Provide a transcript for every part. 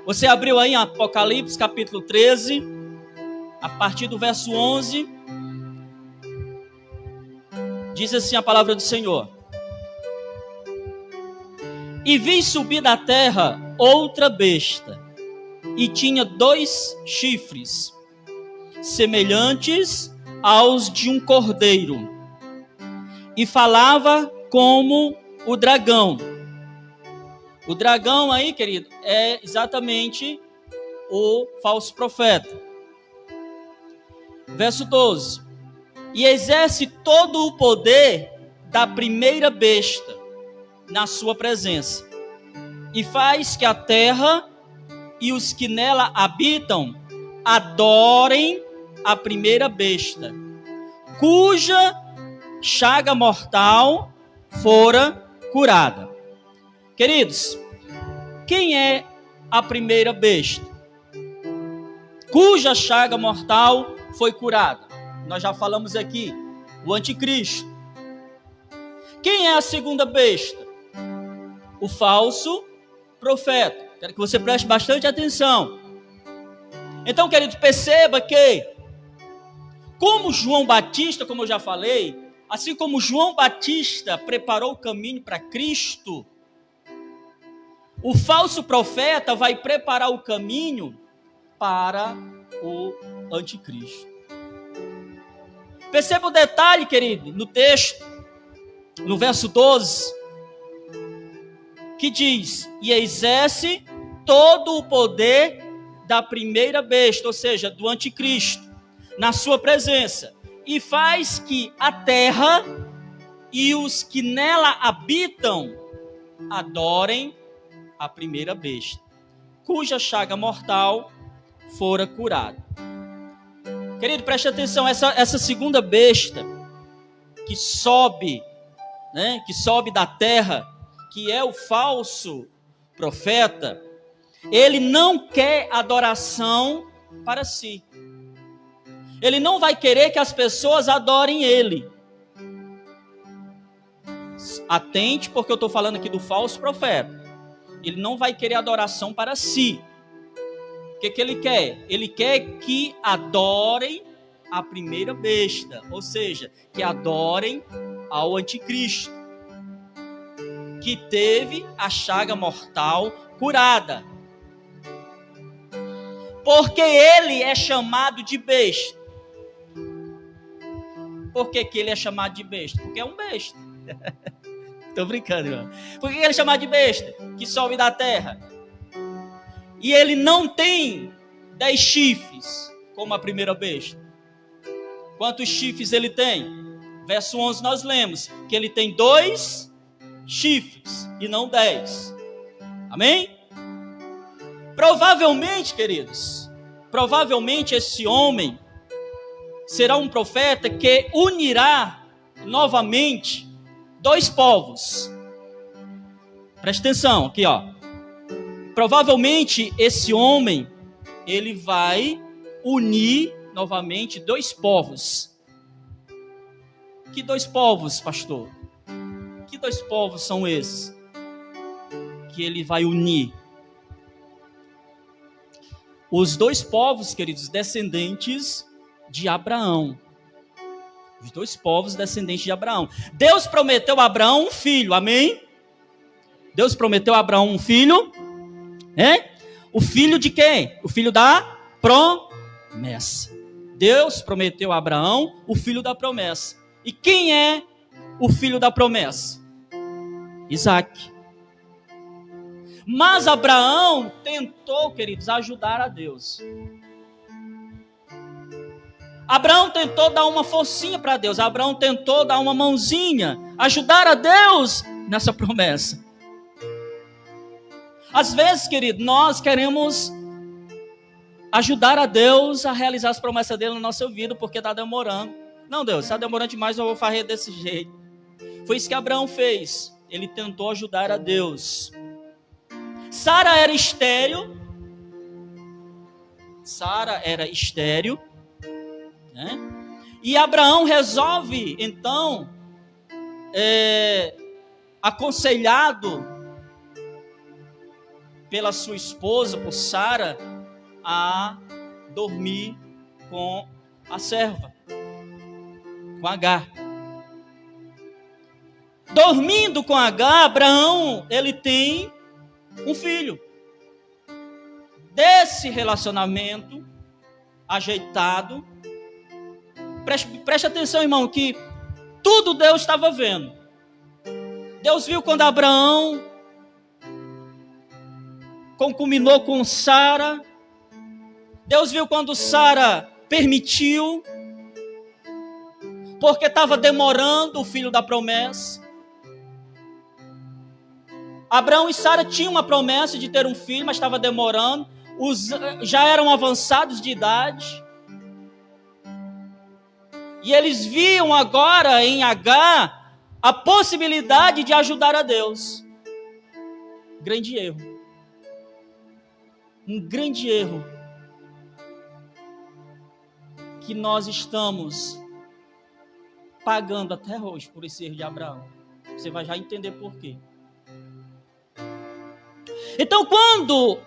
Você abriu aí em Apocalipse capítulo 13, a partir do verso 11, diz assim a palavra do Senhor: E vi subir da terra outra besta, e tinha 2 chifres, semelhantes aos de um cordeiro, e falava como o dragão. O dragão aí, querido, é exatamente o falso profeta. Verso 12. E exerce todo o poder da primeira besta na sua presença, e faz que a terra e os que nela habitam adorem a primeira besta, cuja chaga mortal fora curada. Queridos, quem é a primeira besta cuja chaga mortal foi curada? Nós já falamos aqui, o anticristo. Quem é a segunda besta? O falso profeta. Quero que você preste bastante atenção. Então, querido, perceba que, como João Batista, como eu já falei, assim como João Batista preparou o caminho para Cristo, o falso profeta vai preparar o caminho para o anticristo. Perceba o detalhe, querido, no texto, no verso 12, que diz: e exerce todo o poder da primeira besta, ou seja, do anticristo, na sua presença, e faz que a terra e os que nela habitam adorem a primeira besta, cuja chaga mortal fora curada. Querido, preste atenção, essa segunda besta que sobe, que sobe da terra, que é o falso profeta, ele não quer adoração para si. Ele não vai querer que as pessoas adorem ele. Atente, porque eu estou falando aqui do falso profeta. Ele não vai querer adoração para si. O que ele quer? Ele quer que adorem a primeira besta, ou seja, que adorem ao anticristo, que teve a chaga mortal curada. Porque ele é chamado de besta. Por que ele é chamado de besta? Porque é um besta. Estou brincando, irmão. Por que ele é chamado de besta? Que sobe da terra. E ele não tem 10 chifres, como a primeira besta. Quantos chifres ele tem? Verso 11 nós lemos que ele tem 2 chifres e não 10. Amém? Provavelmente, queridos, esse homem será um profeta que unirá novamente 2 povos. Preste atenção aqui, ó. Provavelmente esse homem, ele vai unir novamente 2 povos. Que 2 povos, pastor? Que 2 povos são esses que ele vai unir? Os 2 povos, queridos, descendentes de Abraão. Os 2 povos descendentes de Abraão. Deus prometeu a Abraão um filho, amém? Deus prometeu a Abraão um filho. O filho de quem? O filho da promessa. Deus prometeu a Abraão o filho da promessa. E quem é o filho da promessa? Isaque. Mas Abraão tentou, queridos, ajudar a Deus. Abraão tentou dar uma forcinha para Deus. Abraão tentou dar uma mãozinha, ajudar a Deus nessa promessa. Às vezes, querido, nós queremos ajudar a Deus a realizar as promessas dele na nossa vida, porque está demorando. Não, Deus, está demorando demais, eu vou fazer desse jeito. Foi isso que Abraão fez. Ele tentou ajudar a Deus. Sara era estéril. E Abraão resolve, então, aconselhado pela sua esposa, por Sara, a dormir com a serva, com Agar. Dormindo com Agar, Abraão, ele tem um filho. Desse relacionamento ajeitado, preste atenção, irmão, que tudo Deus estava vendo. Deus viu quando Abraão concuminou com Sara. Deus viu quando Sara permitiu, porque estava demorando o filho da promessa. Abraão e Sara tinham uma promessa de ter um filho, mas estava demorando. Já eram avançados de idade. E eles viam agora em Agar a possibilidade de ajudar a Deus. Grande erro. Um grande erro que nós estamos pagando até hoje por esse erro de Abraão. Você vai já entender por quê. Então, quando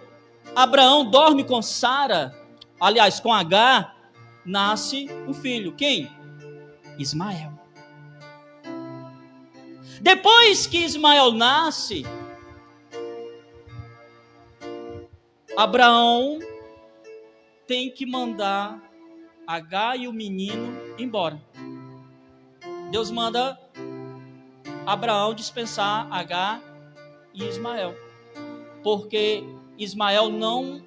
Abraão dorme com Sara, aliás, com Agar, nasce um filho. Quem? Ismael. Depois que Ismael nasce, Abraão tem que mandar Agar e o menino embora. Deus manda Abraão dispensar Agar e Ismael, porque Ismael não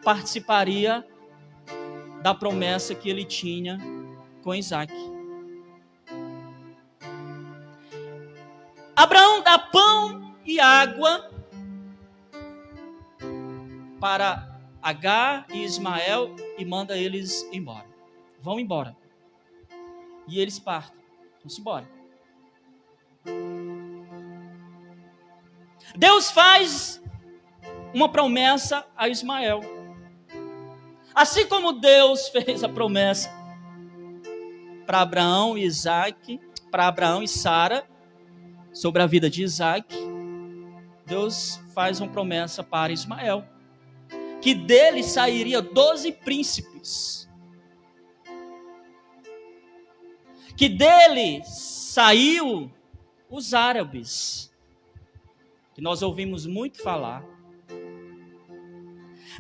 participaria da promessa que ele tinha com Isaac. Abraão dá pão e água para Agar e Ismael e manda eles embora. Vão embora. E eles partem. Vão-se embora. Deus faz uma promessa a Ismael. Assim como Deus fez a promessa para Abraão e Isaac, para Abraão e Sara, sobre a vida de Isaac, Deus faz uma promessa para Ismael, que dele sairia 12 príncipes, que dele saiu os árabes, que nós ouvimos muito falar.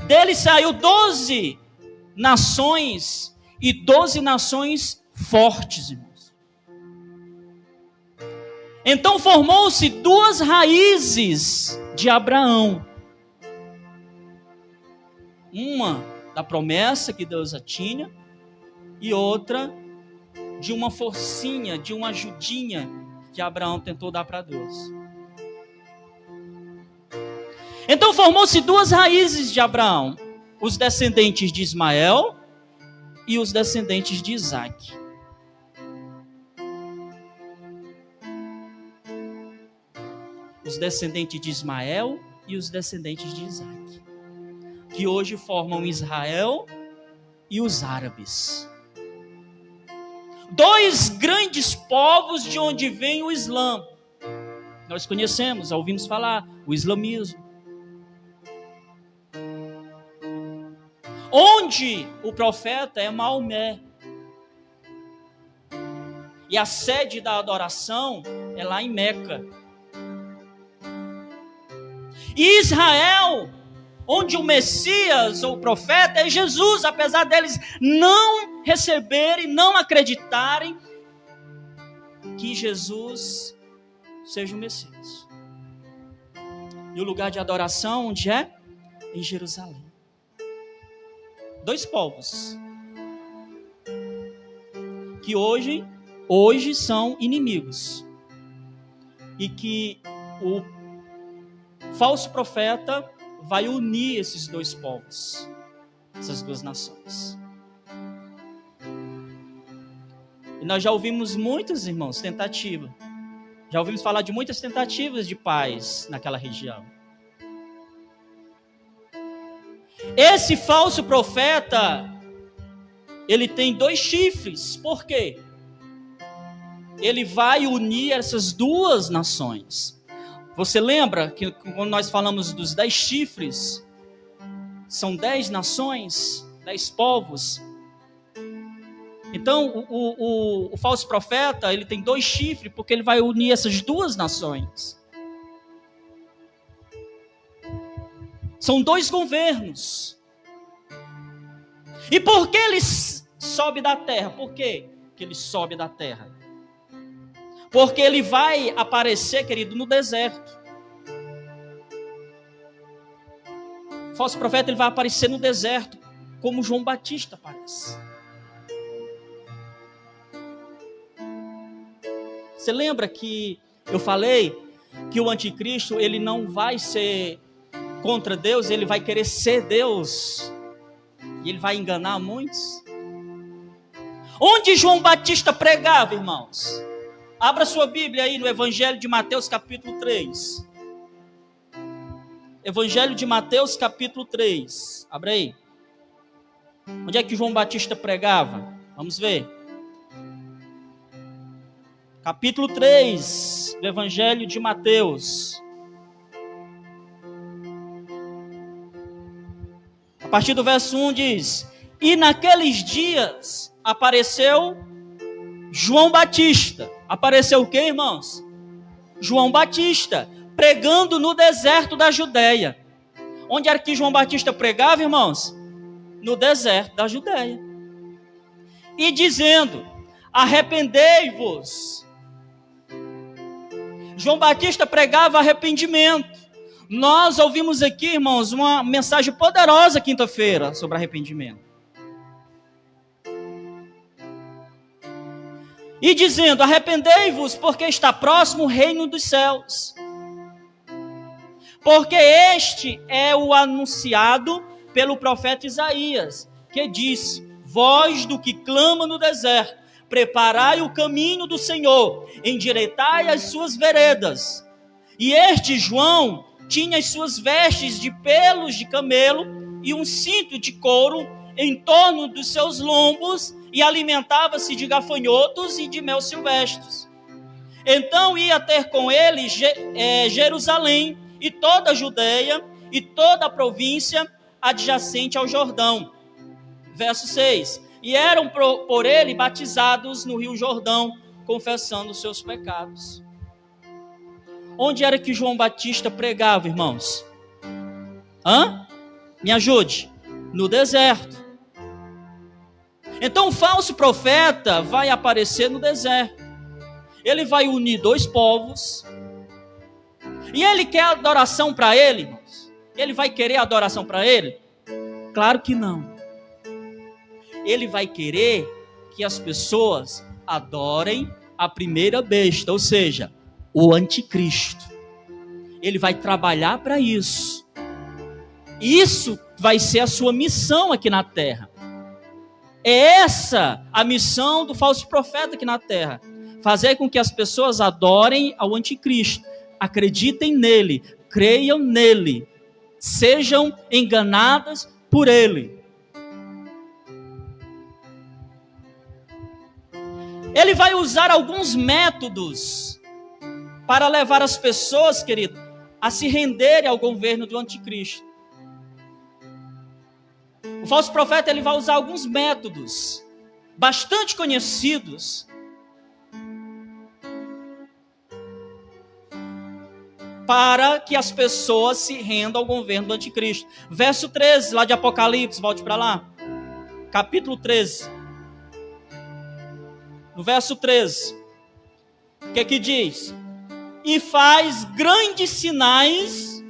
Dele saiu 12 nações, e 12 nações fortes, irmãos. Então formou-se duas raízes de Abraão. Uma da promessa que Deus tinha, e outra de uma forcinha, de uma ajudinha que Abraão tentou dar para Deus. Então formou-se duas raízes de Abraão: os descendentes de Ismael e os descendentes de Isaac. Os descendentes de Ismael e os descendentes de Isaac, que hoje formam Israel e os árabes. Dois grandes povos de onde vem o Islã. Nós conhecemos, ouvimos falar, o islamismo. Onde o profeta é Maomé. E a sede da adoração é lá em Meca. E Israel, onde o Messias ou o profeta é Jesus, apesar deles não receberem, não acreditarem que Jesus seja o Messias. E o lugar de adoração onde é? Em Jerusalém. Dois povos que hoje são inimigos, e que o falso profeta vai unir esses dois povos, essas duas nações. E nós já ouvimos muitas, irmãos, tentativas. Já ouvimos falar de muitas tentativas de paz naquela região. Esse falso profeta, ele tem dois chifres. Por quê? Ele vai unir essas duas nações. Você lembra que quando nós falamos dos 10 chifres, são 10 nações, 10 povos. Então, o falso profeta, ele tem 2 chifres, porque ele vai unir essas 2 nações. São 2 governos. E por que ele sobe da terra? Por quê que ele sobe da terra? Porque ele vai aparecer, querido, no deserto. O falso profeta, ele vai aparecer no deserto, como João Batista aparece. Você lembra que eu falei que o anticristo, ele não vai ser contra Deus, ele vai querer ser Deus. E ele vai enganar muitos. Onde João Batista pregava, irmãos? Abra sua Bíblia aí no Evangelho de Mateus, capítulo 3. Evangelho de Mateus, capítulo 3. Abra aí. Onde é que João Batista pregava? Vamos ver. Capítulo 3 do Evangelho de Mateus. A partir do verso 1 diz: E naqueles dias apareceu João Batista. Apareceu o quê, irmãos? João Batista, pregando no deserto da Judéia. Onde era que João Batista pregava, irmãos? No deserto da Judéia. E dizendo: arrependei-vos. João Batista pregava arrependimento. Nós ouvimos aqui, irmãos, uma mensagem poderosa quinta-feira sobre arrependimento. E dizendo: arrependei-vos, porque está próximo o reino dos céus. Porque este é o anunciado pelo profeta Isaías, que disse: voz do que clama no deserto, preparai o caminho do Senhor, endireitai as suas veredas. E este João tinha as suas vestes de pelos de camelo e um cinto de couro em torno dos seus lombos, e alimentava-se de gafanhotos e de mel silvestres. Então ia ter com ele Jerusalém e toda a Judeia e toda a província adjacente ao Jordão. Verso 6. E eram por ele batizados no rio Jordão, confessando os seus pecados. Onde era que João Batista pregava, irmãos? Me ajude. No deserto. Então o falso profeta vai aparecer no deserto. Ele vai unir 2 povos. E ele quer adoração para ele, irmãos? Ele vai querer adoração para ele? Claro que não. Ele vai querer que as pessoas adorem a primeira besta, ou seja, o anticristo. Ele vai trabalhar para isso. Isso vai ser a sua missão aqui na terra. É essa a missão do falso profeta aqui na terra. Fazer com que as pessoas adorem ao anticristo, acreditem nele, creiam nele, sejam enganadas por ele. Ele vai usar alguns métodos para levar as pessoas, querido, a se renderem ao governo do anticristo. O falso profeta, ele vai usar alguns métodos bastante conhecidos para que as pessoas se rendam ao governo do anticristo. Verso 13, lá de Apocalipse, volte para lá. Capítulo 13. No verso 13, o que diz? E faz grandes sinais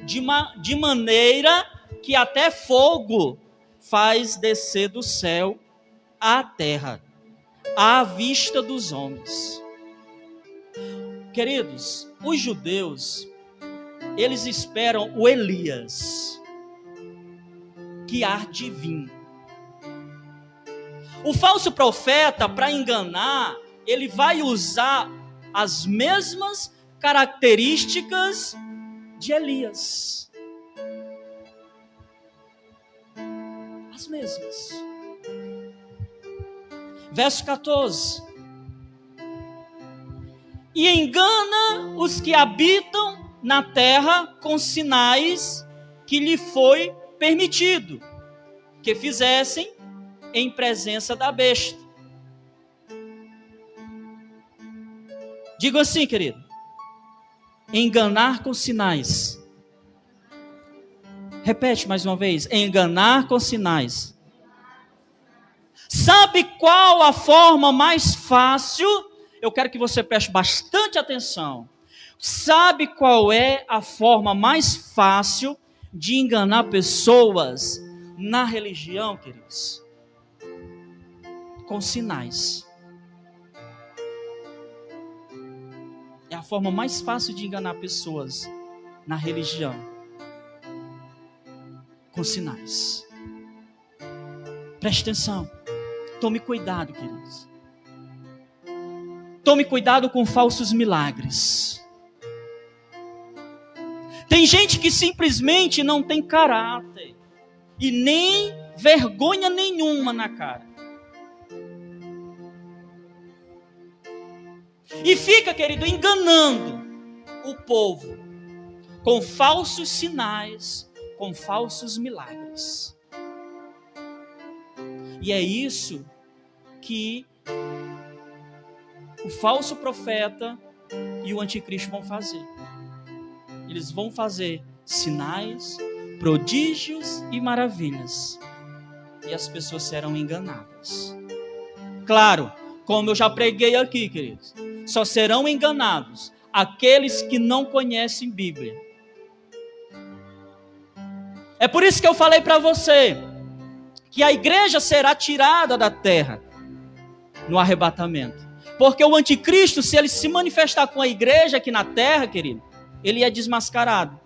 de maneira que até fogo faz descer do céu à terra, à vista dos homens. Queridos, os judeus, eles esperam o Elias, que há de vir. O falso profeta, para enganar, ele vai usar as mesmas características de Elias. As mesmas. Verso 14. e engana os que habitam na terra com sinais que lhe foi permitido que fizessem em presença da besta. Digo assim, querido: enganar com sinais. Repete mais uma vez: enganar com sinais. Sabe qual a forma mais fácil? Eu quero que você preste bastante atenção. Sabe qual é a forma mais fácil de enganar pessoas na religião, queridos? Com sinais. É a forma mais fácil de enganar pessoas na religião. Com sinais. Preste atenção. Tome cuidado, queridos. Tome cuidado com falsos milagres. Tem gente que simplesmente não tem caráter e nem vergonha nenhuma na cara. E fica, querido, enganando o povo com falsos sinais, com falsos milagres. E é isso que o falso profeta e o anticristo vão fazer. Eles vão fazer sinais, prodígios e maravilhas. E as pessoas serão enganadas. Claro, como eu já preguei aqui, queridos, só serão enganados aqueles que não conhecem Bíblia. É por isso que eu falei para você que a igreja será tirada da terra no arrebatamento. Porque o anticristo, se ele se manifestar com a igreja aqui na terra, querido, ele é desmascarado.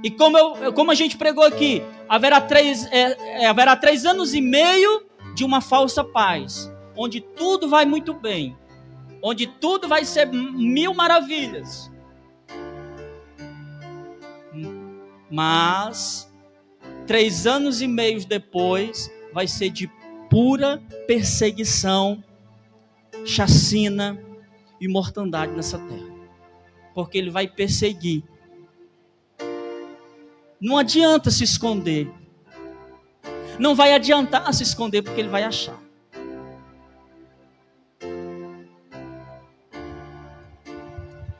E como a gente pregou aqui, haverá 3 anos e meio de uma falsa paz, onde tudo vai muito bem, onde tudo vai ser 1000 maravilhas. Mas 3 anos e meio depois vai ser de pura perseguição, chacina e mortandade nessa terra. Porque ele vai perseguir. Não adianta se esconder. Não vai adiantar se esconder, porque ele vai achar.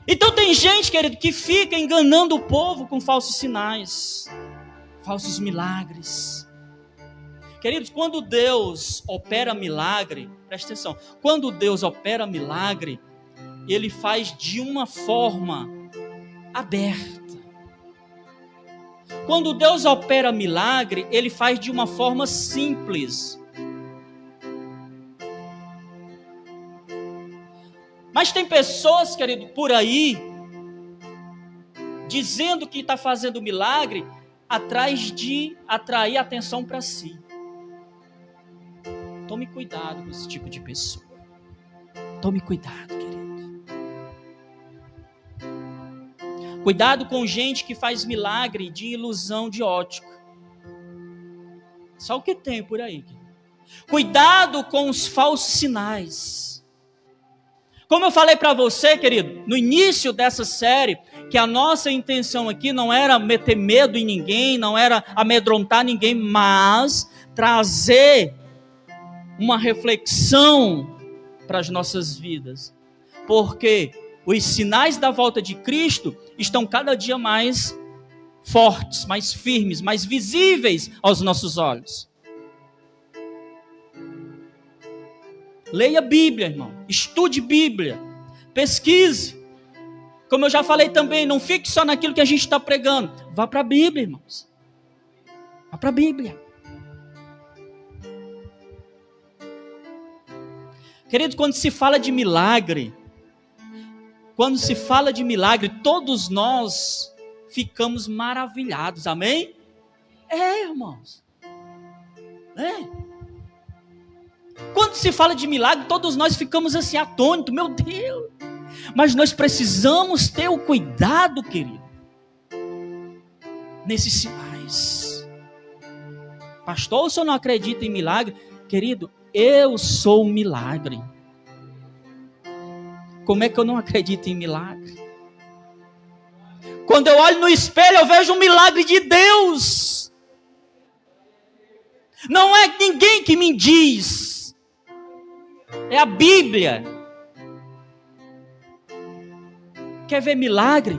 Então tem gente, querido, que fica enganando o povo com falsos sinais, falsos milagres. Queridos, quando Deus opera milagre, presta atenção, quando Deus opera milagre, Ele faz de uma forma aberta. Quando Deus opera milagre, Ele faz de uma forma simples. Mas tem pessoas, querido, por aí, dizendo que está fazendo milagre, atrás de atrair atenção para si. Tome cuidado com esse tipo de pessoa. Tome cuidado, querido. Cuidado com gente que faz milagre de ilusão de ótica. Só o que tem por aí, querido. Cuidado com os falsos sinais. Como eu falei para você, querido, no início dessa série, que a nossa intenção aqui não era meter medo em ninguém, não era amedrontar ninguém, mas trazer uma reflexão para as nossas vidas. Porque os sinais da volta de Cristo estão cada dia mais fortes, mais firmes, mais visíveis aos nossos olhos. Leia a Bíblia, irmão. Estude Bíblia. Pesquise. Como eu já falei também, não fique só naquilo que a gente está pregando. Vá para a Bíblia, irmãos. Vá para a Bíblia. Querido, quando se fala de milagre, todos nós ficamos maravilhados. Amém? Irmãos. Quando se fala de milagre, todos nós ficamos assim atônitos. Meu Deus! Mas nós precisamos ter o cuidado, querido, nesses sinais. Pastor, o senhor não acredita em milagre? Querido, eu sou um milagre. Como é que eu não acredito em milagre? Quando eu olho no espelho, eu vejo um milagre de Deus. Não é ninguém que me diz. É a Bíblia. Quer ver milagre?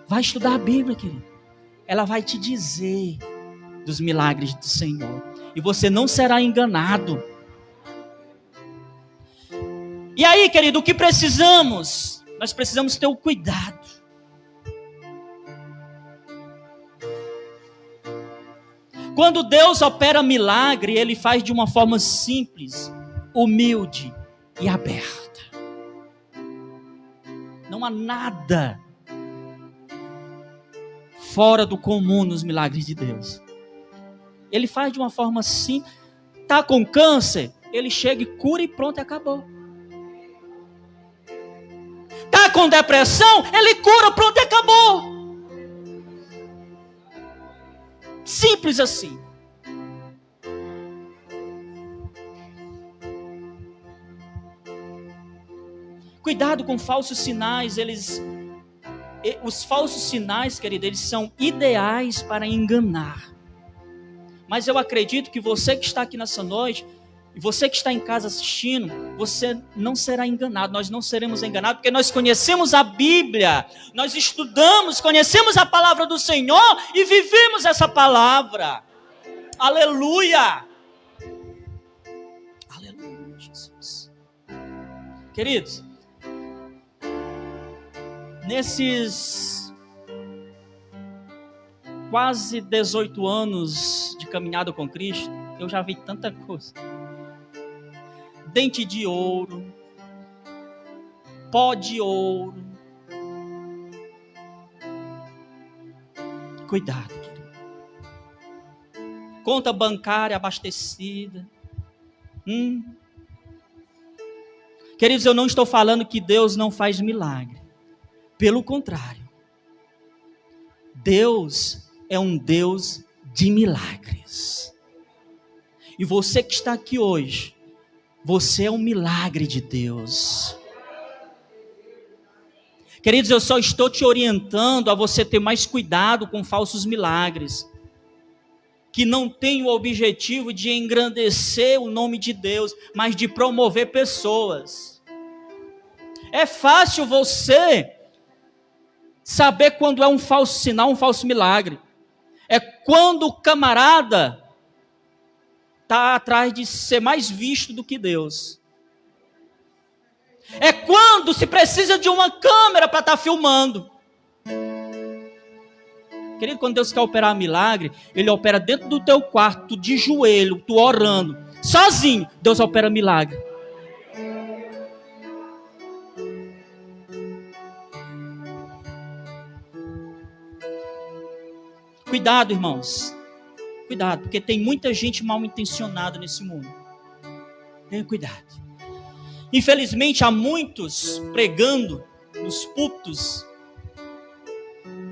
Vai estudar a Bíblia, querido. Ela vai te dizer dos milagres do Senhor. E você não será enganado. E aí, querido, o que precisamos? Nós precisamos ter o cuidado. Quando Deus opera milagre, Ele faz de uma forma simples, humilde e aberta. Não há nada fora do comum nos milagres de Deus. Ele faz de uma forma simples. Está com câncer? Ele chega e cura e pronto, acabou. Está com depressão? Ele cura, pronto, acabou. Simples assim. Cuidado com falsos sinais. Os falsos sinais, querido, eles são ideais para enganar. Mas eu acredito que você que está aqui nessa noite, e você que está em casa assistindo, você não será enganado. Nós não seremos enganados, porque nós conhecemos a Bíblia, nós estudamos, conhecemos a palavra do Senhor e vivemos essa palavra. Aleluia! Aleluia, Jesus. Queridos, nesses quase 18 anos de caminhada com Cristo, eu já vi tanta coisa. Dente de ouro, pó de ouro. Cuidado, querido. Conta bancária abastecida. Queridos, eu não estou falando que Deus não faz milagre. Pelo contrário. Deus é um Deus de milagres. E você que está aqui hoje, você é um milagre de Deus. Queridos, eu só estou te orientando a você ter mais cuidado com falsos milagres, que não tem o objetivo de engrandecer o nome de Deus, mas de promover pessoas. É fácil você saber quando é um falso sinal, um falso milagre. É quando o camarada está atrás de ser mais visto do que Deus. É quando se precisa de uma câmera para estar filmando. Querido, quando Deus quer operar milagre, Ele opera dentro do teu quarto, de joelho, tu orando, sozinho. Deus opera milagre. Cuidado, irmãos. Cuidado, porque tem muita gente mal intencionada nesse mundo. Tenha cuidado. Infelizmente, há muitos pregando nos púlpitos.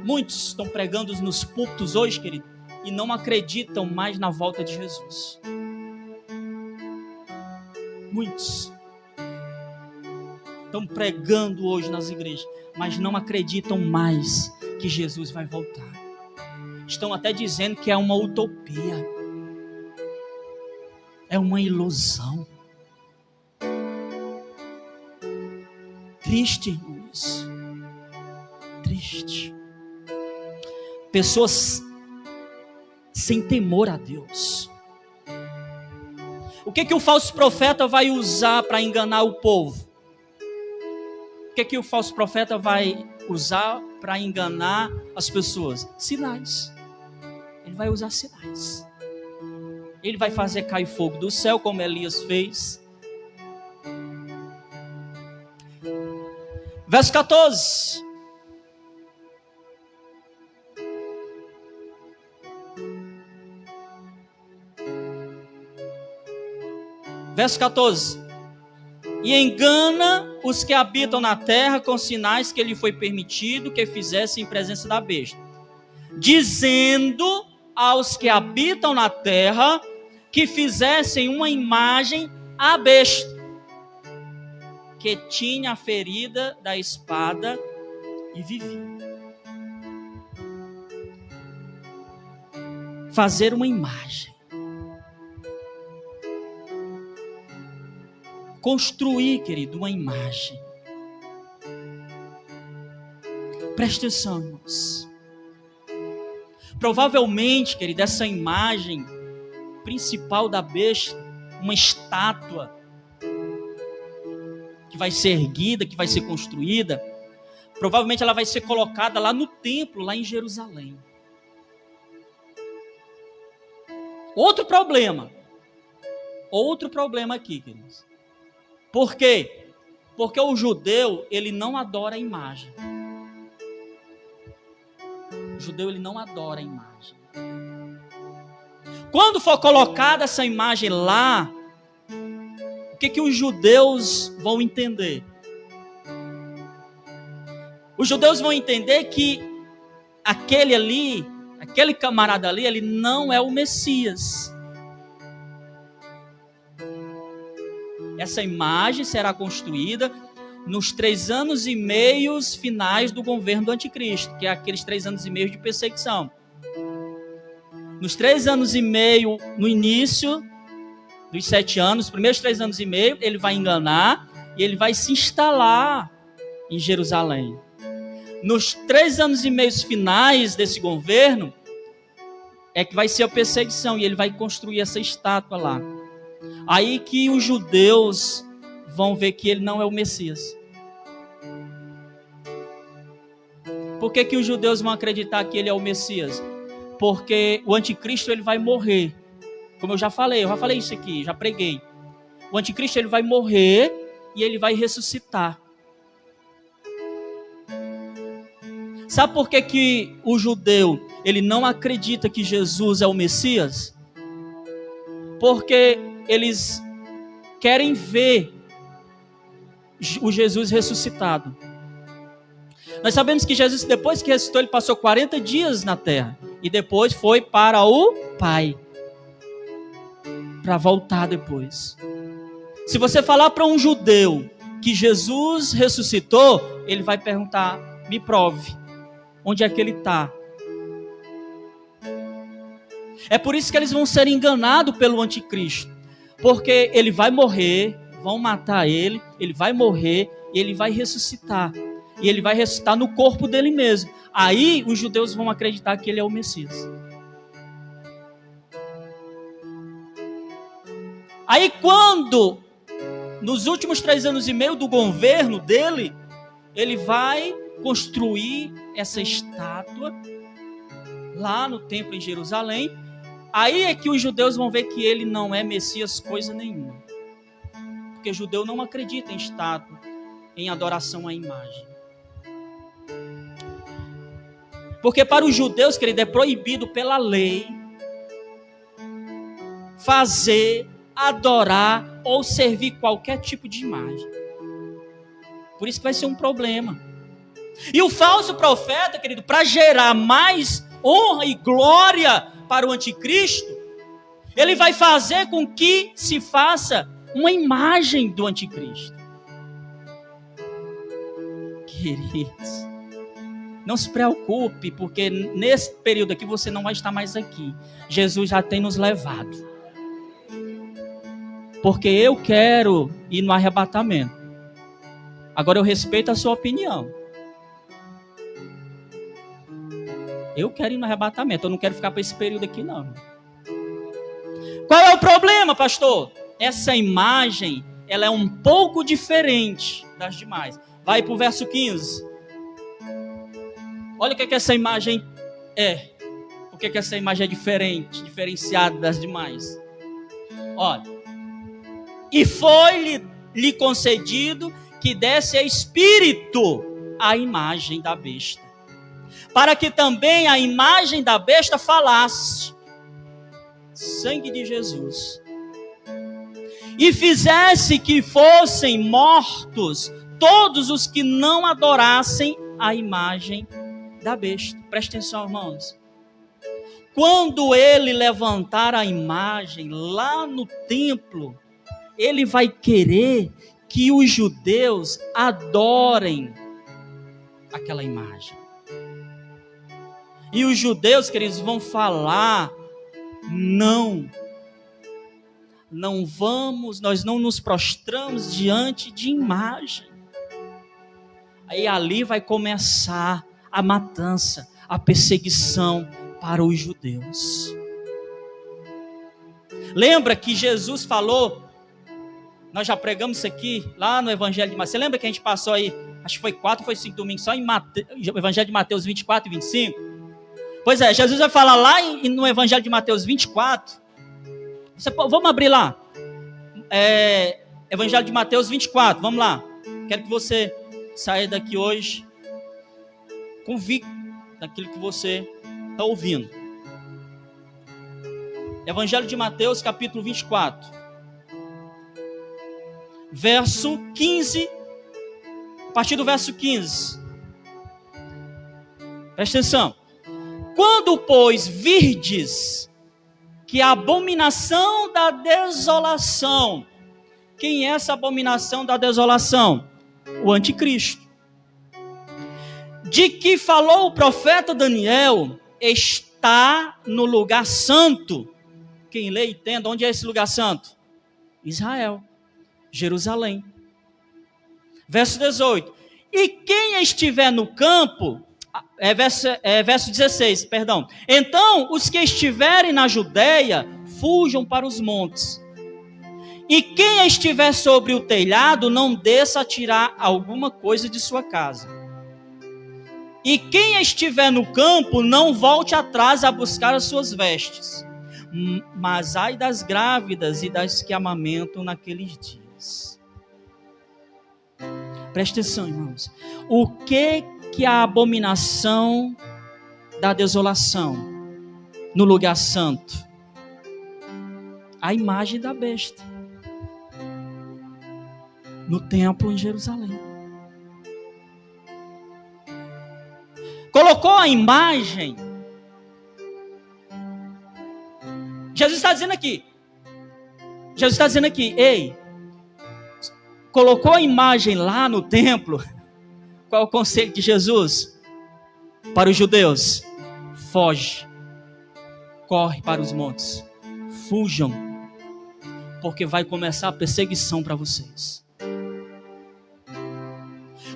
Muitos estão pregando nos púlpitos hoje, querido, e não acreditam mais na volta de Jesus. Muitos estão pregando hoje nas igrejas, mas não acreditam mais que Jesus vai voltar. Estão até dizendo que é uma utopia. É uma ilusão. Triste isso. Triste. Pessoas sem temor a Deus. O que o falso profeta vai usar para enganar o povo? O que o falso profeta vai usar para enganar as pessoas? Sinais. Ele vai usar sinais. Ele vai fazer cair fogo do céu, como Elias fez. Verso 14. Verso 14. E engana os que habitam na terra com sinais que lhe foi permitido que fizessem em presença da besta, dizendo aos que habitam na terra que fizessem uma imagem à besta. que tinha a ferida da espada e vivia. Fazer uma imagem. Construir, querido, uma imagem. Preste atenção, irmãos. Provavelmente, querido, essa imagem principal da besta, uma estátua que vai ser erguida, que vai ser construída, provavelmente ela vai ser colocada lá no templo, lá em Jerusalém. Outro problema aqui, queridos. Por quê? Porque o judeu, ele não adora a imagem. O judeu, ele não adora a imagem. Quando for colocada essa imagem lá, o que os judeus vão entender? Os judeus vão entender que aquele camarada ali, ele não é o Messias. Essa imagem será construída nos 3 anos e meio finais do governo do anticristo, que é aqueles 3 anos e meio de perseguição. Nos 3 anos e meio, no início dos 7 anos, os primeiros 3 anos e meio, ele vai enganar e ele vai se instalar em Jerusalém. Nos 3 anos e meio finais desse governo, é que vai ser a perseguição e ele vai construir essa estátua lá. Aí que os judeus vão ver que ele não é o Messias. Por que os judeus vão acreditar que ele é o Messias? Porque o anticristo, ele vai morrer. Como eu já falei isso aqui, já preguei. O anticristo, ele vai morrer e ele vai ressuscitar. Sabe por que o judeu, ele não acredita que Jesus é o Messias? Porque eles querem ver o Jesus ressuscitado. Nós sabemos que Jesus, depois que ressuscitou, ele passou 40 dias na terra. E depois foi para o Pai. Para voltar depois. Se você falar para um judeu que Jesus ressuscitou, ele vai perguntar, me prove, onde é que ele está? É por isso que eles vão ser enganados pelo anticristo. Porque ele vai morrer, vão matar ele vai morrer e ele vai ressuscitar. E ele vai ressuscitar no corpo dele mesmo. Aí os judeus vão acreditar que ele é o Messias. Aí quando, nos últimos 3 anos e meio do governo dele, ele vai construir essa estátua lá no templo em Jerusalém. Aí é que os judeus vão ver que ele não é Messias coisa nenhuma. Porque judeu não acredita em estátua, em adoração à imagem. Porque para os judeus, querido, é proibido pela lei fazer, adorar ou servir qualquer tipo de imagem. Por isso que vai ser um problema. E o falso profeta, querido, para gerar mais honra e glória para o anticristo, ele vai fazer com que se faça uma imagem do anticristo. Queridos, não se preocupe, porque nesse período aqui você não vai estar mais aqui. Jesus já tem nos levado. Porque eu quero ir no arrebatamento. Agora eu respeito a sua opinião. Eu quero ir no arrebatamento, eu não quero ficar para esse período aqui não. Qual é o problema, pastor? Essa imagem, ela é um pouco diferente das demais. Vai para o verso 15. Olha o que essa imagem é. Por que essa imagem é diferente, diferenciada das demais? Olha. E foi-lhe concedido que desse a espírito a imagem da besta, para que também a imagem da besta falasse, sangue de Jesus, e fizesse que fossem mortos todos os que não adorassem a imagem da besta. Presta atenção, irmãos. Quando ele levantar a imagem lá no templo, ele vai querer que os judeus adorem aquela imagem. E os judeus, queridos, vão falar: nós não nos prostramos diante de imagem. Aí ali vai começar a matança, a perseguição para os judeus. Lembra que Jesus falou, nós já pregamos isso aqui lá no Evangelho de Mateus. Você lembra que a gente passou aí, acho que foi 4, foi 5 domingos, só em Evangelho de Mateus 24 e 25? Pois é, Jesus vai falar lá no Evangelho de Mateus 24. Vamos abrir lá. Evangelho de Mateus 24, vamos lá. Quero que você saia daqui hoje convicto daquilo que você está ouvindo. Evangelho de Mateus, capítulo 24. Verso 15. A partir do verso 15. Presta atenção. Quando, pois, virdes que a abominação da desolação. Quem é essa abominação da desolação? O anticristo. De que falou o profeta Daniel, está no lugar santo. Quem lê e entenda, onde é esse lugar santo? Israel, Jerusalém. Verso 18. E quem estiver no campo, verso 16, perdão. Então, os que estiverem na Judeia, fujam para os montes. E quem estiver sobre o telhado, não desça a tirar alguma coisa de sua casa. E quem estiver no campo, não volte atrás a buscar as suas vestes. Mas ai das grávidas e das que amamentam naqueles dias. Preste atenção, irmãos. O que a abominação da desolação no lugar santo? A imagem da besta no templo em Jerusalém. Colocou a imagem. Jesus está dizendo aqui, ei, colocou a imagem lá no templo. Qual é o conselho de Jesus para os judeus? Foge, corre para os montes, fujam, porque vai começar a perseguição para vocês.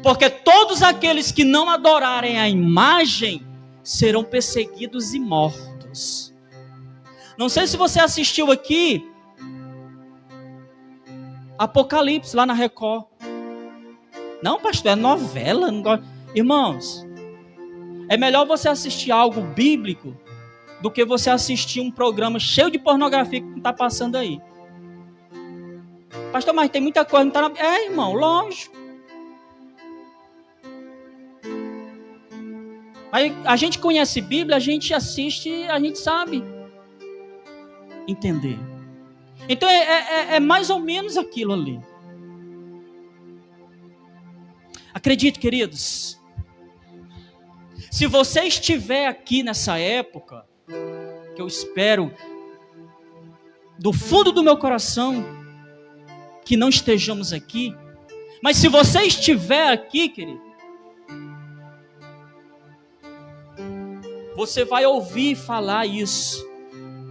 Porque todos aqueles que não adorarem a imagem serão perseguidos e mortos. Não sei se você assistiu aqui Apocalipse lá na Record. Não, pastor, é novela. Não gosto. Irmãos, é melhor você assistir algo bíblico do que você assistir um programa cheio de pornografia que está passando aí. Pastor, mas tem muita coisa. Não tá na... irmão, lógico. Aí a gente conhece Bíblia, a gente assiste, a gente sabe entender. Então é mais ou menos aquilo ali. Acredite, queridos, se você estiver aqui nessa época, que eu espero do fundo do meu coração que não estejamos aqui, mas se você estiver aqui, querido, você vai ouvir falar isso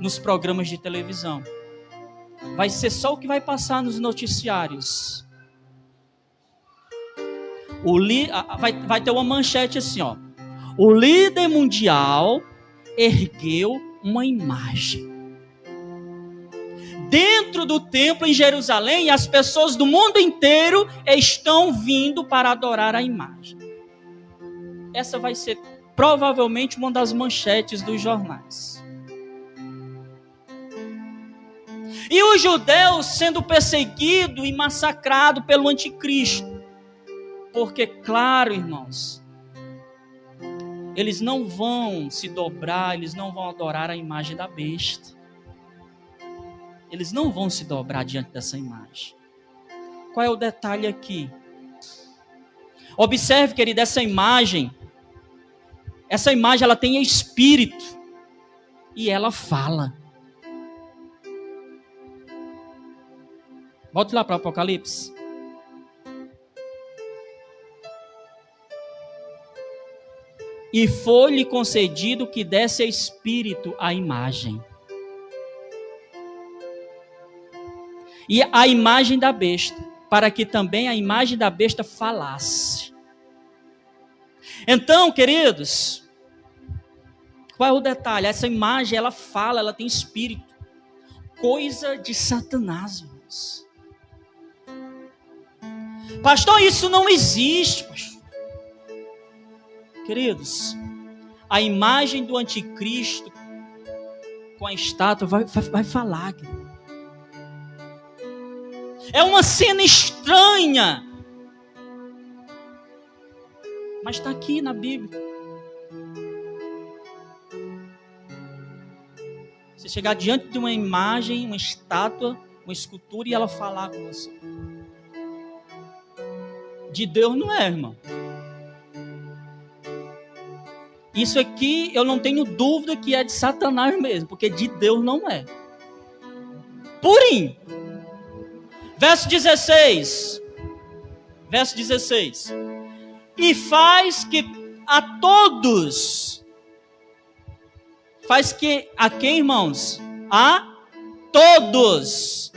nos programas de televisão. Vai ser só o que vai passar nos noticiários. Vai ter uma manchete assim, ó. O líder mundial ergueu uma imagem dentro do templo em Jerusalém, e as pessoas do mundo inteiro estão vindo para adorar a imagem. Essa vai ser provavelmente uma das manchetes dos jornais. E os judeus sendo perseguidos e massacrados pelo anticristo. Porque, claro, irmãos, eles não vão se dobrar, eles não vão adorar a imagem da besta. Eles não vão se dobrar diante dessa imagem. Qual é o detalhe aqui? Observe, querido, essa imagem ela tem espírito e ela fala. Volte lá para o Apocalipse. e foi-lhe concedido que desse espírito à imagem. E a imagem da besta, para que também a imagem da besta falasse. Então, queridos, qual é o detalhe? Essa imagem, ela fala, ela tem espírito. Coisa de Satanás, irmãos. Pastor, isso não existe, pastor. Queridos, a imagem do anticristo com a estátua vai falar, querido. É uma cena estranha, mas está aqui na Bíblia. Você chegar diante de uma imagem, uma estátua, uma escultura e ela falar com você. De Deus não é, irmão. Isso aqui eu não tenho dúvida que é de Satanás mesmo, porque de Deus não é. Purim. Verso 16. Verso 16. E faz que a todos. Faz que a quem, irmãos? A todos.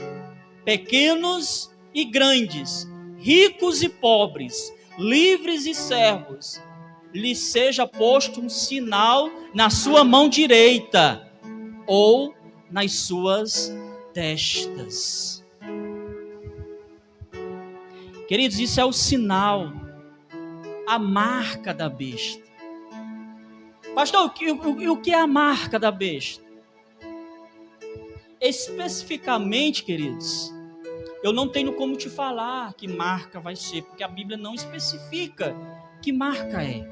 Pequenos e grandes. Ricos e pobres. Livres e servos. Lhe seja posto um sinal na sua mão direita ou nas suas testas. Queridos, isso é o sinal, a marca da besta. Pastor, o que é a marca da besta? Especificamente, queridos, eu não tenho como te falar que marca vai ser, porque a Bíblia não especifica que marca é.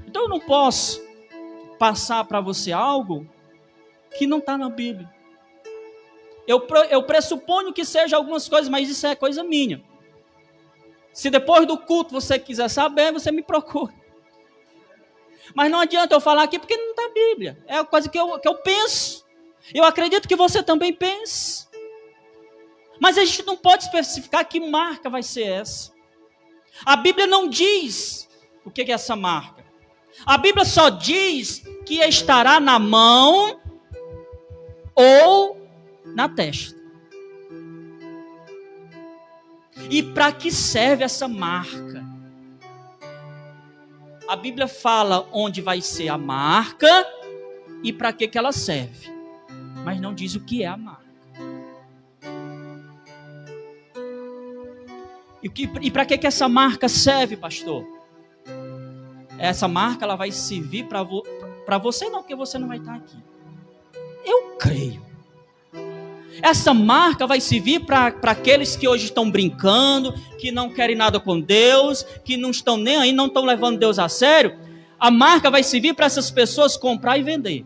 Então eu não posso passar para você algo que não está na Bíblia. Eu pressuponho que seja algumas coisas, mas isso é coisa minha. Se depois do culto você quiser saber, você me procura. Mas não adianta eu falar aqui porque não está na Bíblia. É a coisa que eu penso. Eu acredito que você também pense. Mas a gente não pode especificar que marca vai ser essa. A Bíblia não diz o que é essa marca. A Bíblia só diz que estará na mão ou na testa. E para que serve essa marca? A Bíblia fala onde vai ser a marca e para que ela serve. Mas não diz o que é a marca. E para que essa marca serve, pastor? Essa marca ela vai servir para você não, porque você não vai estar aqui. Eu creio. Essa marca vai servir para aqueles que hoje estão brincando, que não querem nada com Deus, que não estão nem aí, não estão levando Deus a sério. A marca vai servir para essas pessoas comprar e vender.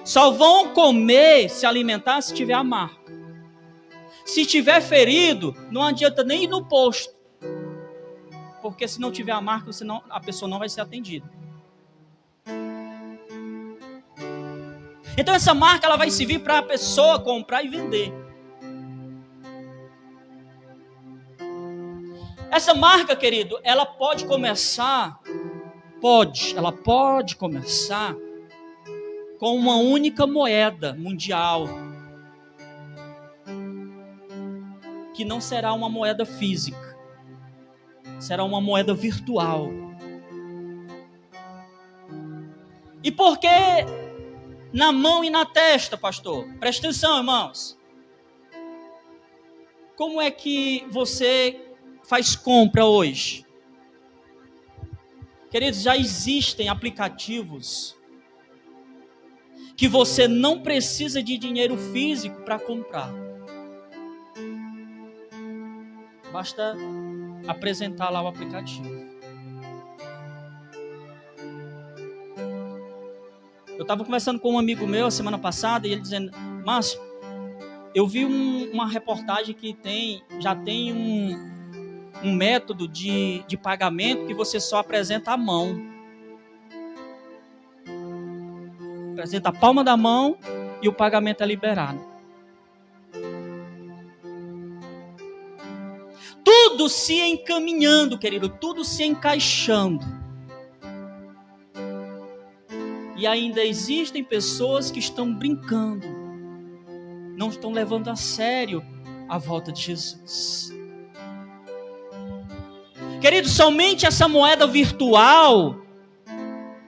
Só vão comer, se alimentar se tiver a marca. Se tiver ferido, não adianta nem ir no posto. Porque se não tiver a marca, a pessoa não vai ser atendida. Então essa marca ela vai servir para a pessoa comprar e vender. Essa marca, querido, ela pode começar com uma única moeda mundial, que não será uma moeda física, será uma moeda virtual. E por que na mão e na testa, pastor? Presta atenção, irmãos. Como é que você faz compra hoje? Queridos, já existem aplicativos que você não precisa de dinheiro físico para comprar. Basta apresentar lá o aplicativo. Eu estava conversando com um amigo meu semana passada e ele dizendo: Márcio, eu vi uma reportagem que já tem um método de pagamento que você só apresenta a mão. Apresenta a palma da mão e o pagamento é liberado. tudo se encaminhando, querido, tudo se encaixando. E ainda existem pessoas que estão brincando, não estão levando a sério a volta de Jesus. Querido, somente essa moeda virtual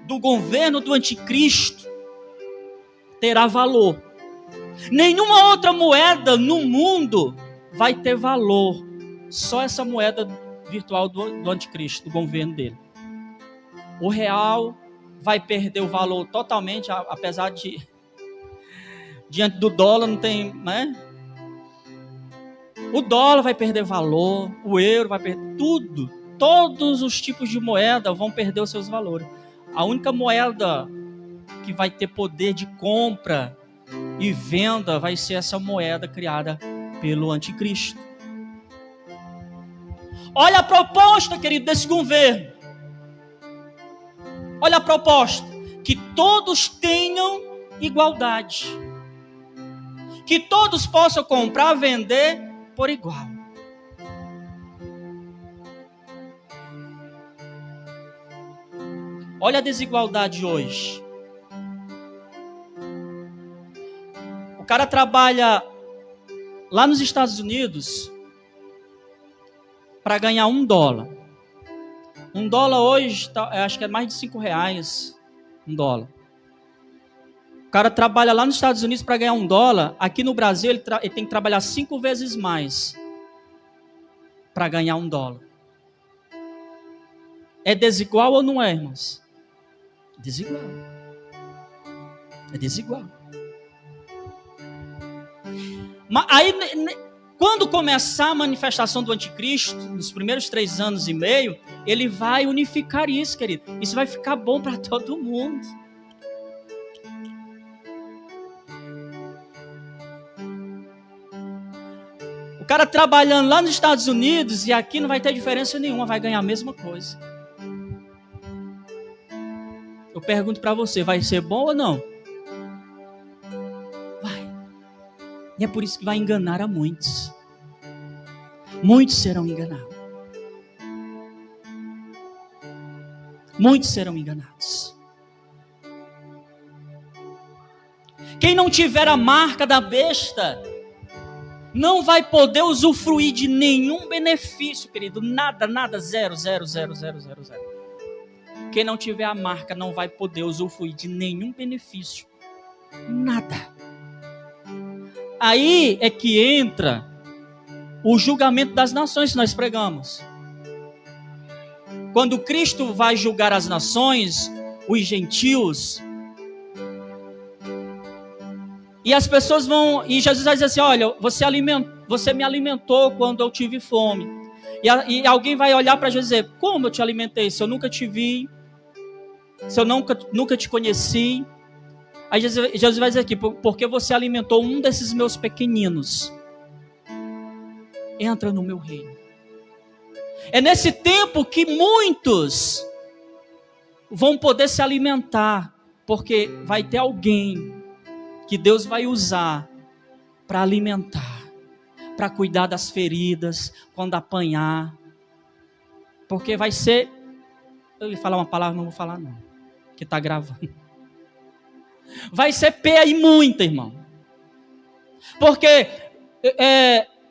do governo do anticristo terá valor. Nenhuma outra moeda no mundo vai ter valor. Só essa moeda virtual do anticristo, do governo dele. O real vai perder o valor totalmente, apesar de diante do dólar não tem, né? O dólar vai perder valor, o euro vai perder tudo. Todos os tipos de moeda vão perder os seus valores. A única moeda que vai ter poder de compra e venda vai ser essa moeda criada pelo anticristo. Olha a proposta, querido, desse governo. Olha a proposta. Que todos tenham igualdade. Que todos possam comprar, vender por igual. Olha a desigualdade hoje. O cara trabalha lá nos Estados Unidos para ganhar $1. $1 hoje, acho que é mais de R$5, $1. O cara trabalha lá nos Estados Unidos para ganhar $1. Aqui no Brasil ele tem que trabalhar 5 vezes mais para ganhar $1. É desigual ou não é, irmãos? Desigual. É desigual. Mas aí, quando começar a manifestação do anticristo, nos primeiros 3 anos e meio, ele vai unificar isso, querido. Isso vai ficar bom para todo mundo. O cara trabalhando lá nos Estados Unidos e aqui não vai ter diferença nenhuma, vai ganhar a mesma coisa. Eu pergunto para você, vai ser bom ou não? Vai. E é por isso que vai enganar a muitos. Muitos serão enganados. Muitos serão enganados. Quem não tiver a marca da besta não vai poder usufruir de nenhum benefício, querido. Nada, zero. Quem não tiver a marca não vai poder usufruir de nenhum benefício. Nada. Aí é que entra o julgamento das nações que nós pregamos. Quando Cristo vai julgar as nações, os gentios, e as pessoas vão, e Jesus vai dizer assim, olha, você me alimentou quando eu tive fome. E alguém vai olhar para Jesus e dizer, como eu te alimentei? Se eu nunca te vi, se eu nunca te conheci. Aí Jesus vai dizer aqui, porque você alimentou um desses meus pequeninos. Entra no meu reino. É nesse tempo que muitos vão poder se alimentar, porque vai ter alguém que Deus vai usar para alimentar, para cuidar das feridas, quando apanhar. Porque vai ser, eu ia falar uma palavra, não vou falar não, que está gravando. Vai ser pé e muita, irmão. Porque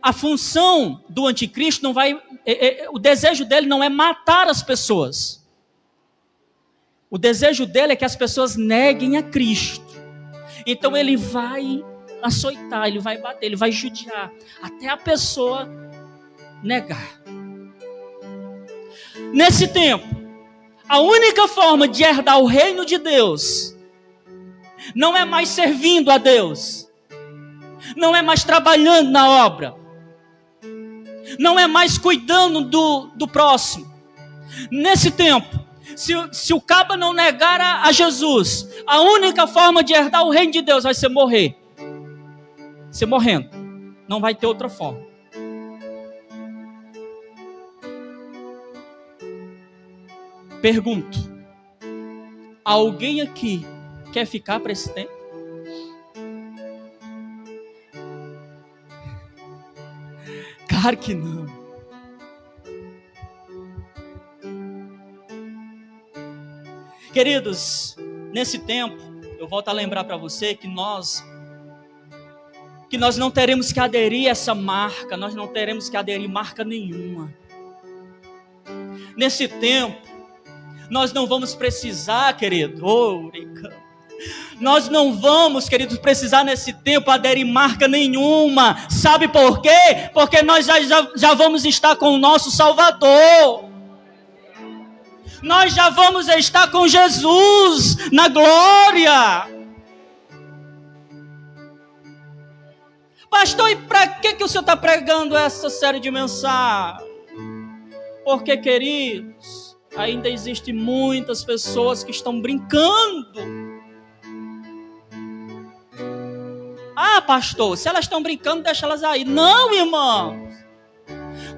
a função do anticristo não vai, o desejo dele não é matar as pessoas. O desejo dele é que as pessoas neguem a Cristo. Então ele vai açoitar, ele vai bater, ele vai judiar, até a pessoa negar. Nesse tempo, a única forma de herdar o reino de Deus não é mais servindo a Deus, não é mais trabalhando na obra, não é mais cuidando do próximo. Nesse tempo, se o caba não negar a Jesus, a única forma de herdar o reino de Deus vai ser morrer. Ser morrendo. Não vai ter outra forma. Pergunto: alguém aqui quer ficar para esse tempo? Claro que não. Queridos, nesse tempo, eu volto a lembrar para você que nós não teremos que aderir a essa marca, nós não teremos que aderir marca nenhuma. Nesse tempo, nós não vamos precisar, querido, nós não vamos, queridos, precisar nesse tempo aderir marca nenhuma. Sabe por quê? Porque nós já vamos estar com o nosso Salvador. Nós já vamos estar com Jesus na glória. Pastor, e para que o senhor está pregando essa série de mensagens? Porque, queridos, ainda existem muitas pessoas que estão brincando. Ah, pastor, se elas estão brincando, deixa elas aí. Não, irmãos.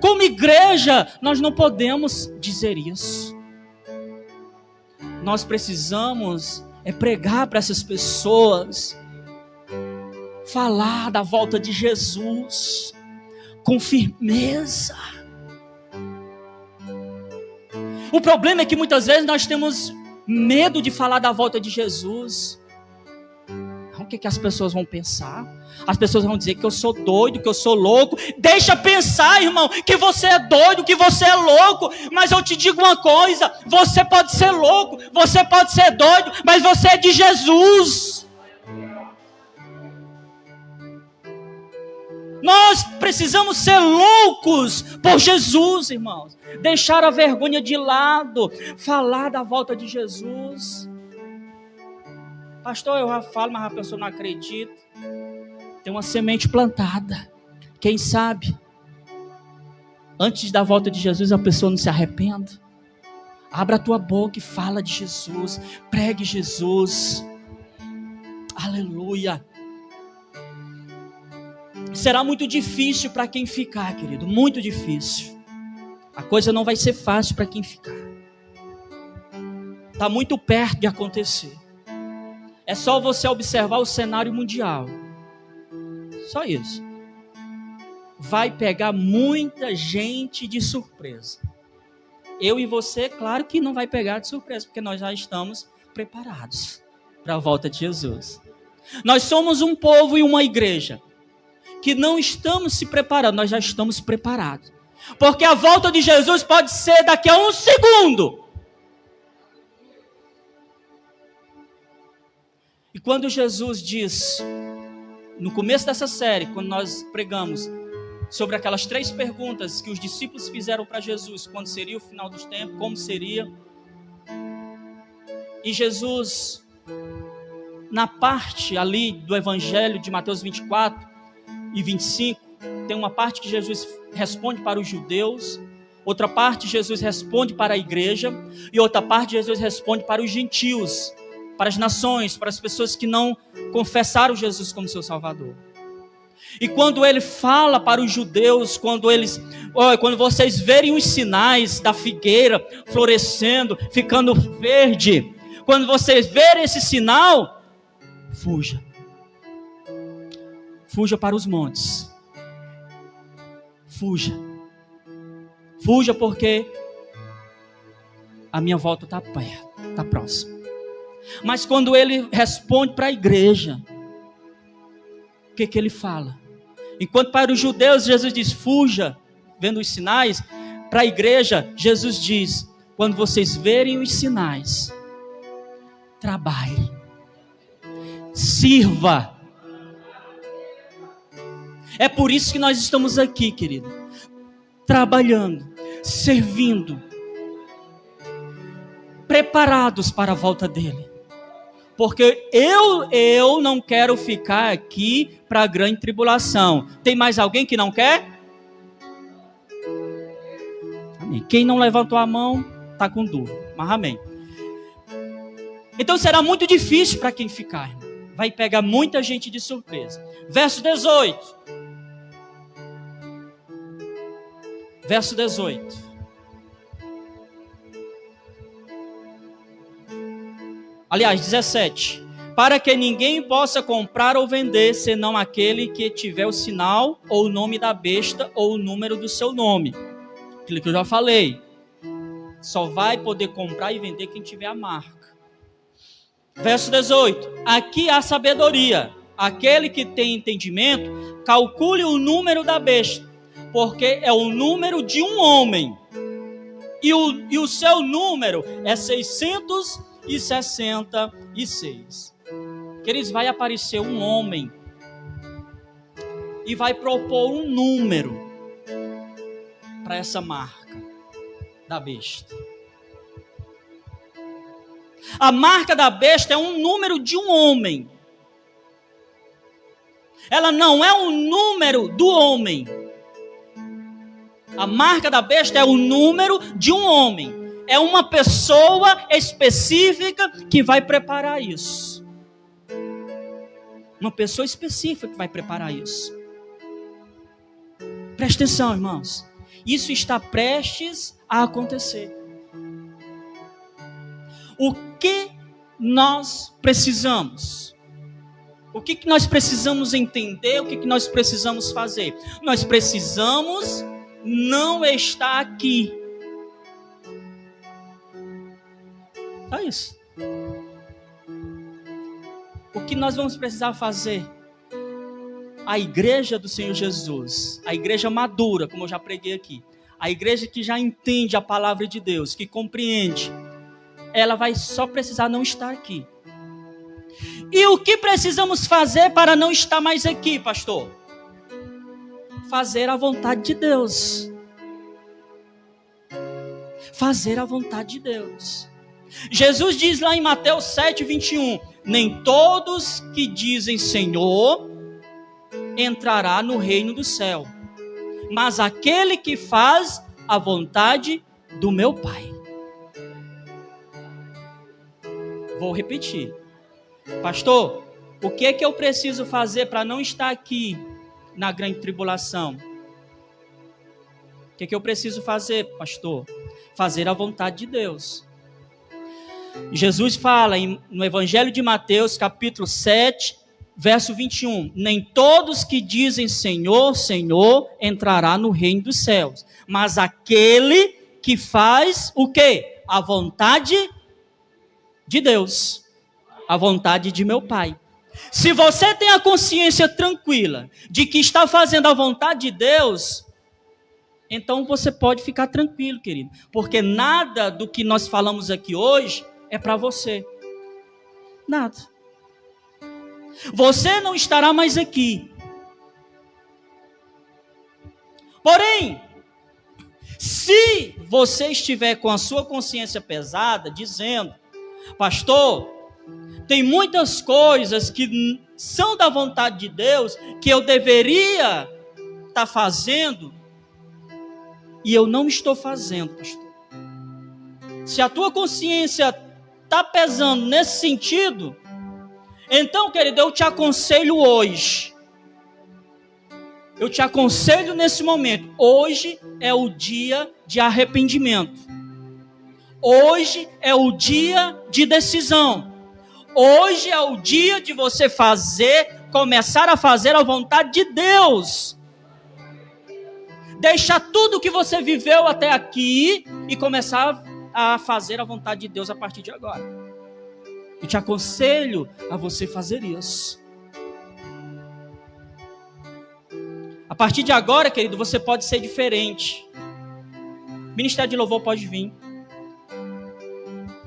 Como igreja, nós não podemos dizer isso. Nós precisamos pregar para essas pessoas, falar da volta de Jesus com firmeza. O problema é que muitas vezes nós temos medo de falar da volta de Jesus. O que as pessoas vão pensar? As pessoas vão dizer que eu sou doido, que eu sou louco. Deixa pensar, irmão, que você é doido, que você é louco. Mas eu te digo uma coisa: você pode ser louco, você pode ser doido, mas você é de Jesus. Nós precisamos ser loucos por Jesus, irmãos. Deixar a vergonha de lado, falar da volta de Jesus. Pastor, eu já falo, mas a pessoa não acredita. Tem uma semente plantada. Quem sabe, antes da volta de Jesus, a pessoa não se arrependa. Abra a tua boca e fala de Jesus. Pregue Jesus. Aleluia. Será muito difícil para quem ficar, querido. Muito difícil. A coisa não vai ser fácil para quem ficar. Está muito perto de acontecer. É só você observar o cenário mundial. Só isso. Vai pegar muita gente de surpresa. Eu e você, claro que não vai pegar de surpresa, porque nós já estamos preparados para a volta de Jesus. Nós somos um povo e uma igreja que não estamos se preparando, nós já estamos preparados. Porque a volta de Jesus pode ser daqui a um segundo. E quando Jesus diz, no começo dessa série, quando nós pregamos sobre aquelas 3 perguntas que os discípulos fizeram para Jesus, quando seria o final dos tempos, como seria, e Jesus, na parte ali do Evangelho de Mateus 24 e 25, tem uma parte que Jesus responde para os judeus, outra parte Jesus responde para a igreja, e outra parte Jesus responde para os gentios, para as nações, para as pessoas que não confessaram Jesus como seu Salvador. E quando ele fala para os judeus, quando vocês verem os sinais da figueira florescendo, ficando verde, quando vocês verem esse sinal, fuja. Fuja para os montes. Fuja. Fuja porque a minha volta está perto, está próxima. Mas quando ele responde para a igreja, o que ele fala? Enquanto para os judeus Jesus diz, fuja, vendo os sinais, para a igreja Jesus diz, quando vocês verem os sinais, trabalhe, sirva. É por isso que nós estamos aqui, querido, trabalhando, servindo, preparados para a volta dele. Porque eu não quero ficar aqui para a grande tribulação. Tem mais alguém que não quer? Amém. Quem não levantou a mão, está com dúvida. Mas amém. Então será muito difícil para quem ficar, irmão. Vai pegar muita gente de surpresa. Verso 18. Verso 18. Aliás, 17. Para que ninguém possa comprar ou vender, senão aquele que tiver o sinal, ou o nome da besta, ou o número do seu nome. Aquilo que eu já falei. Só vai poder comprar e vender quem tiver a marca. Verso 18. Aqui há sabedoria. Aquele que tem entendimento, calcule o número da besta, porque é o número de um homem. E o seu número é 666. Queridos, vai aparecer um homem e vai propor um número para essa marca da besta. A marca da besta é um número de um homem. Ela não é o número do homem. A marca da besta é o número de um homem. É uma pessoa específica que vai preparar isso. Uma pessoa específica que vai preparar isso. Preste atenção, irmãos. Isso está prestes a acontecer. O que nós precisamos? O que nós precisamos entender? O que nós precisamos fazer? Nós precisamos não estar aqui. Só isso. O que nós vamos precisar fazer? A igreja do Senhor Jesus, a igreja madura, como eu já preguei aqui, a igreja que já entende a palavra de Deus, que compreende, ela vai só precisar não estar aqui. E o que precisamos fazer para não estar mais aqui, pastor? Fazer a vontade de Deus. Fazer a vontade de Deus. Jesus diz lá em Mateus 7:21, nem todos que dizem Senhor entrará no reino do céu, mas aquele que faz a vontade do meu Pai. Vou repetir. Pastor, o que é que eu preciso fazer para não estar aqui na grande tribulação? O que é que eu preciso fazer, pastor? Fazer a vontade de Deus. Jesus fala no Evangelho de Mateus, capítulo 7, verso 21. Nem todos que dizem Senhor, Senhor, entrará no reino dos céus, mas aquele que faz o quê? A vontade de Deus. A vontade de meu Pai. Se você tem a consciência tranquila de que está fazendo a vontade de Deus, então você pode ficar tranquilo, querido. Porque nada do que nós falamos aqui hoje é para você. Nada. Você não estará mais aqui. Porém, se você estiver com a sua consciência pesada, dizendo, pastor, tem muitas coisas que são da vontade de Deus, que eu deveria estar fazendo, e eu não estou fazendo, pastor. Se a tua consciência está pesando nesse sentido, então, querido, eu te aconselho hoje. Eu te aconselho nesse momento. Hoje é o dia de arrependimento. Hoje é o dia de decisão. Hoje é o dia de você começar a fazer a vontade de Deus. Deixar tudo que você viveu até aqui e começar a fazer a vontade de Deus a partir de agora. Eu te aconselho a você fazer isso. A partir de agora, querido, você pode ser diferente. O Ministério de Louvor pode vir.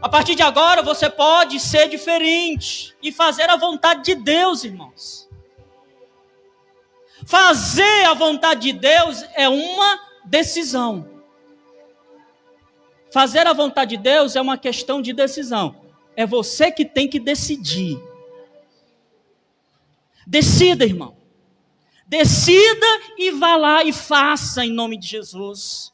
A partir de agora, você pode ser diferente e fazer a vontade de Deus, irmãos. Fazer a vontade de Deus é uma decisão. Fazer a vontade de Deus é uma questão de decisão. É você que tem que decidir. Decida, irmão. Decida e vá lá e faça em nome de Jesus.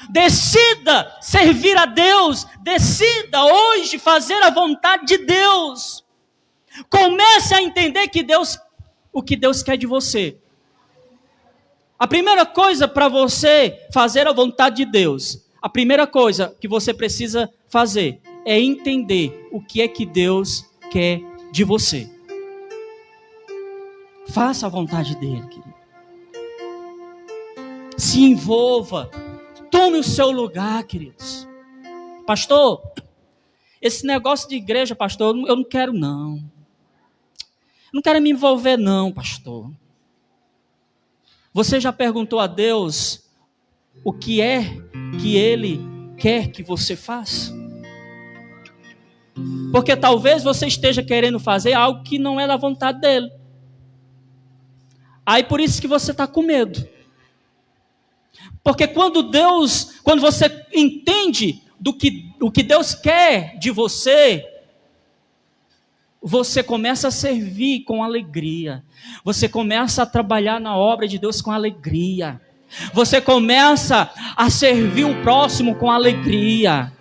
Decida servir a Deus. Decida hoje fazer a vontade de Deus. Comece a entender o que Deus quer de você. A primeira coisa para você fazer a vontade de Deus, a primeira coisa que você precisa fazer é entender o que é que Deus quer de você. Faça a vontade dele, querido. Se envolva. Tome o seu lugar, queridos. Pastor, esse negócio de igreja, pastor, eu não quero não. Não quero me envolver não, pastor. Você já perguntou a Deus o que é que Ele quer que você faça? Porque talvez você esteja querendo fazer algo que não é da vontade dEle. Aí por isso que você está com medo. Porque quando você entende o que Deus quer de você, você começa a servir com alegria. Você começa a trabalhar na obra de Deus com alegria. Você começa a servir o próximo com alegria.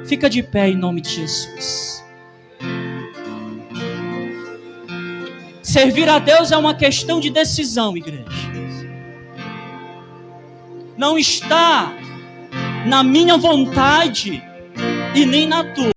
Fica de pé em nome de Jesus. Servir a Deus é uma questão de decisão, igreja. Não está na minha vontade e nem na tua.